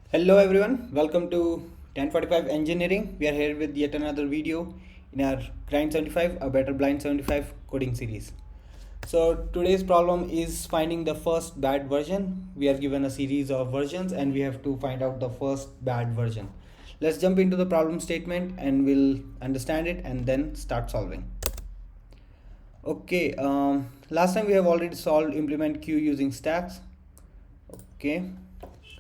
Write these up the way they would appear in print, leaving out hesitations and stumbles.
Hello everyone, welcome to 1045 Engineering. We are here with yet another video in our Grind 75, a better blind 75 coding series. So today's problem is finding the first bad version. We are given a series of versions and we have to find out the first bad version. Let's jump into the problem statement and we'll understand it and then start solving. Okay, last time we have already solved implement queue using stacks. Okay,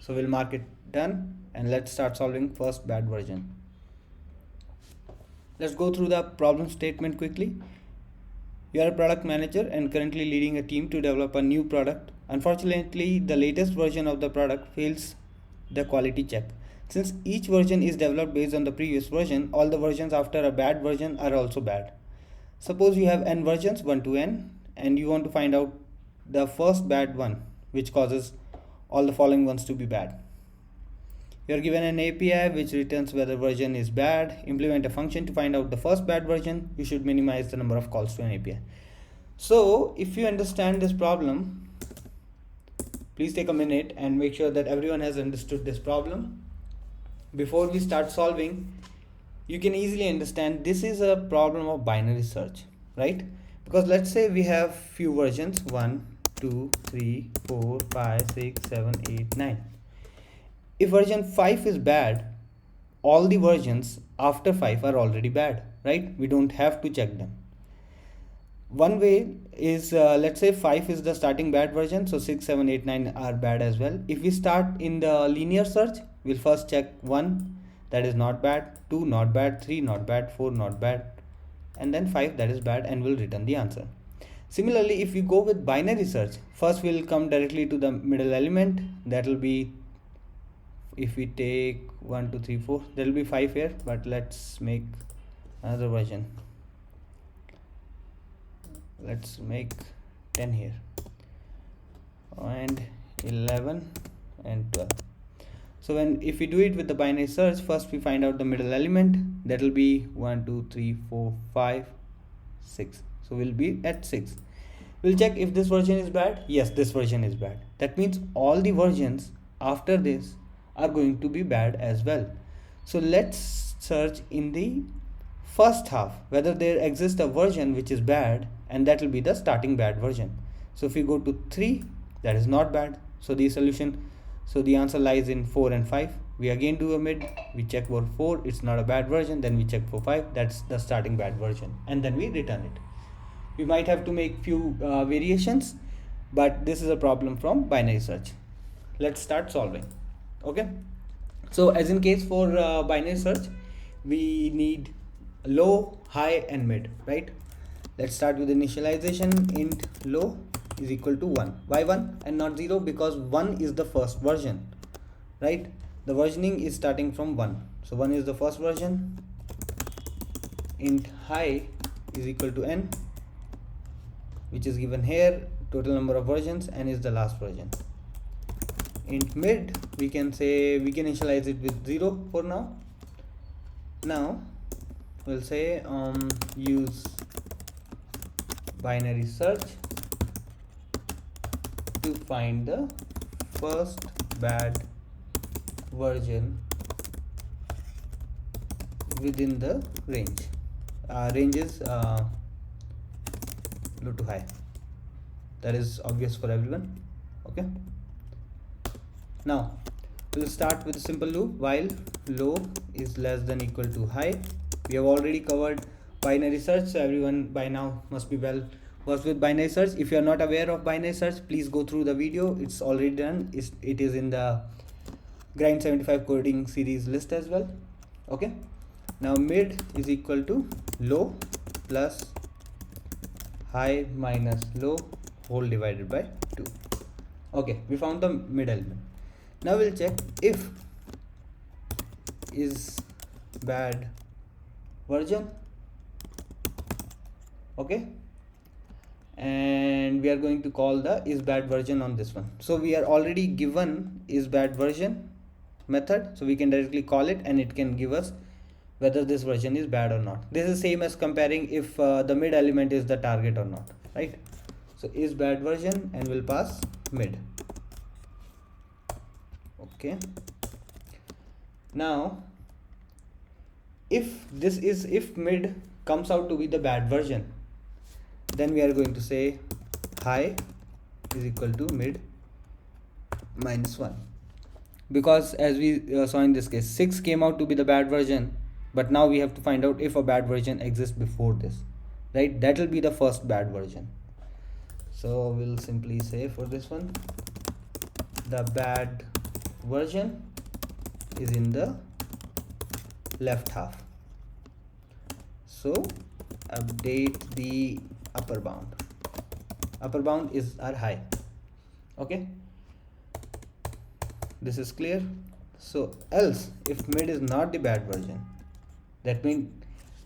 so we'll mark it done and let's start solving first bad version. Let's go through the problem statement quickly. You are a product manager and currently leading a team to develop a new product. Unfortunately, the latest version of the product fails the quality check. Since each version is developed based on the previous version, all the versions after a bad version are also bad. Suppose you have n versions 1 to n and you want to find out the first bad one, which causes all the following ones to be bad. You are given an API which returns whether version is bad. Implement a function to find out the first bad version. You should minimize the number of calls to an API. So if you understand this problem, please take a minute and make sure that everyone has understood this problem. Before we start solving, you can easily understand this is a problem of binary search, right? Because let's say we have few versions 1, 2, 3, 4, 5, 6, 7, 8, 9. If version 5 is bad, all the versions after 5 are already bad, right? We don't have to check them. One way is let's say 5 is the starting bad version, so 6, 7, 8, 9 are bad as well. If we start in the linear search, we'll first check 1, that is not bad, 2 not bad, 3 not bad, 4 not bad, and then 5 that is bad, and we'll return the answer. Similarly, if we go with binary search, first we'll come directly to the middle element, that will be, if we take 1, 2, 3, 4, there will be 5 here, but let's make another version. Let's make 10 here, and 11 and 12. So if we do it with the binary search, first we find out the middle element, that will be 1, 2, 3, 4, 5, 6. So we'll be at 6. We'll check if this version is bad. Yes, this version is bad. That means all the versions after this are going to be bad as well. So let's search in the first half whether there exists a version which is bad, and that will be the starting bad version. So if we go to 3, that is not bad. So the answer lies in 4 and 5. We again do a mid, we check for 4, it's not a bad version, then we check for 5, that's the starting bad version, and then we return it. We might have to make few variations, but this is a problem from binary search. Let's start solving. Okay, so as in case for binary search, we need low, high and mid, right? Let's start with initialization. Int low is equal to 1. Why 1 and not 0? Because 1 is the first version, right? The versioning is starting from 1, so 1 is the first version. Int high is equal to n, which is given here, total number of versions, and is the last version. Int mid, we can initialize it with 0 for now. Now we'll say use binary search to find the first bad version within the range. Range is low to high. That is obvious for everyone. Okay, now we'll start with a simple loop while low is less than equal to high. We have already covered binary search, so everyone by now must be well versed with binary search. If you are not aware of binary search, please go through the video, it's already done. It is in the Grind 75 coding series list as well. Okay, now mid is equal to low plus high minus low whole divided by 2. Okay, we found the mid element. Now we'll check if is bad version. Okay, and we are going to call the isBadVersion on this one. So we are already given isBadVersion method, so we can directly call it and it can give us whether this version is bad or not. This is same as comparing if the mid element is the target or not, right? So isBadVersion and we'll pass mid. Okay, Now if mid comes out to be the bad version, then we are going to say high is equal to mid minus 1, because as we saw in this case, 6 came out to be the bad version, but now we have to find out if a bad version exists before this, right? That will be the first bad version. So we'll simply say for this one, the bad version is in the left half, so update the upper bound is our high. Okay, this is clear. So else, if mid is not the bad version, that means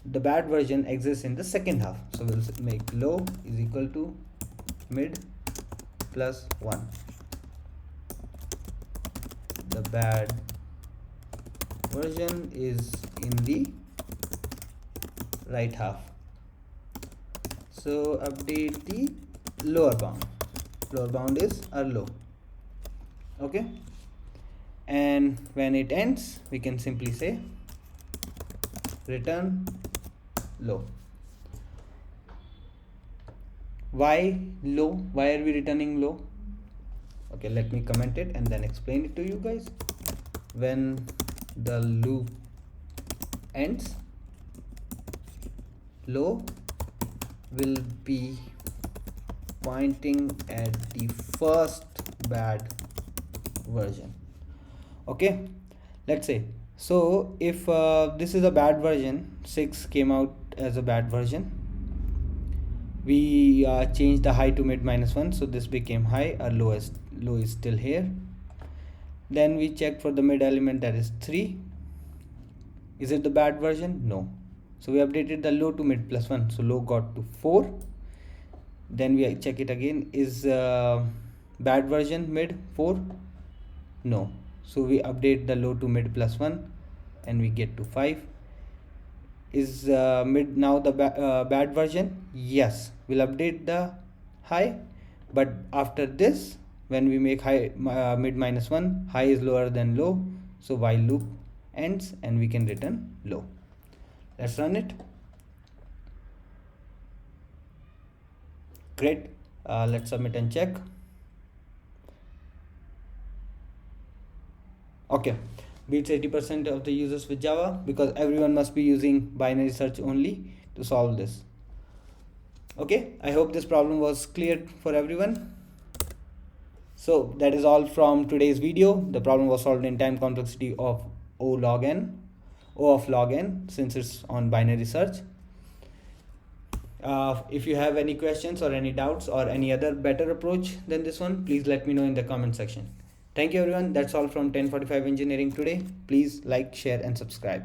the bad version exists in the second half, so we'll make low is equal to mid plus 1. The bad version is in the right half, so update the lower bound is our low. Okay, and when it ends, we can simply say return low. Why low? Why are we returning low? Okay, let me comment it and then explain it to you guys. When the loop ends, low will be pointing at the first bad version. Okay, let's say, so if this is a bad version, 6 came out as a bad version, we changed the high to mid minus 1, so this became high. Our low is still here. Then we checked for the mid element, that is 3. Is it the bad version? No. So we updated the low to mid plus 1, so low got to 4. Then we check it again, is bad version mid 4? No. So we update the low to mid plus 1 and we get to 5. Is mid now the bad version? Yes. We'll update the high, but after this, when we make high mid minus 1, high is lower than low, so while loop ends and we can return low. Let's run it. Great. Let's submit and check. Okay, beats 80% of the users with Java, because everyone must be using binary search only to solve this. Okay, I hope this problem was clear for everyone. So that is all from today's video. The problem was solved in time complexity of O of log n, since it's on binary search. If you have any questions or any doubts or any other better approach than this one, please let me know in the comment section. Thank you everyone. That's all from 1045 Engineering today. Please like, share and subscribe.